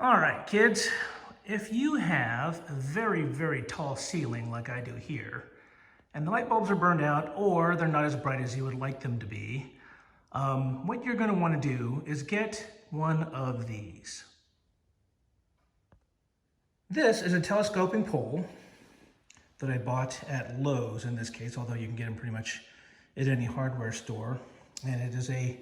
All right, kids, if you have a very, very tall ceiling like I do here, and the light bulbs are burned out or they're not as bright as you would like them to be, what you're gonna wanna do is get one of these. This is a telescoping pole that I bought at Lowe's in this case, although you can get them pretty much at any hardware store. And it is a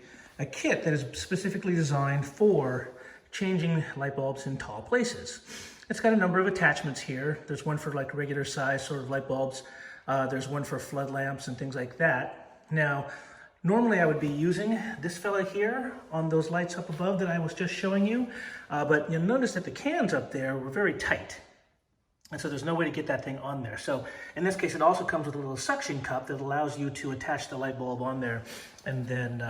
kit that is specifically designed for changing light bulbs in tall places. It's got a number of attachments here. There's one for like regular size sort of light bulbs. There's one for flood lamps and things like that. Now, normally I would be using this fella here on those lights up above that I was just showing you, but you'll notice that the cans up there were very tight. And so there's no way to get that thing on there. So in this case, it also comes with a little suction cup that allows you to attach the light bulb on there and then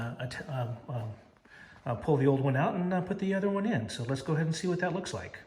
pull the old one out and put the other one in. So let's go ahead and see what that looks like.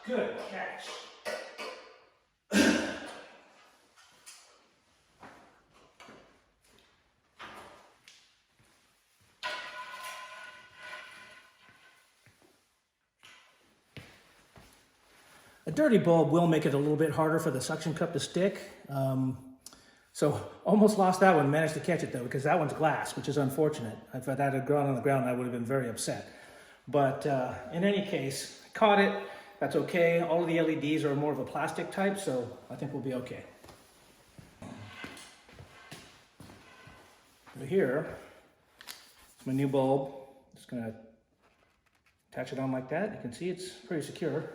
Good catch. A dirty bulb will make it a little bit harder for the suction cup to stick. So almost lost that one, managed to catch it though, because that one's glass, which is unfortunate. If that had gone on the ground, I would have been very upset. But in any case, caught it. That's okay. All of the LEDs are more of a plastic type, so I think we'll be okay. Over here, it's my new bulb. Just gonna attach it on like that. You can see it's pretty secure.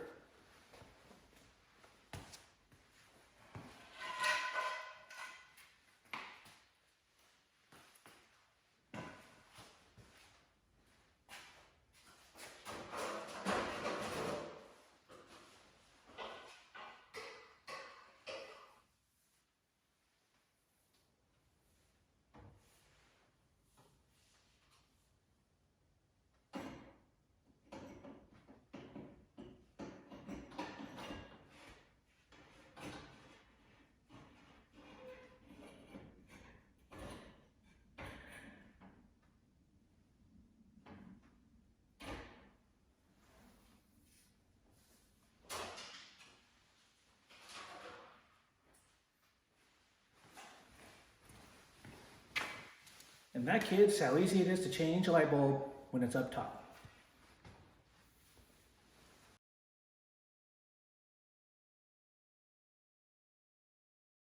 And that, kids, how easy it is to change a light bulb when it's up top.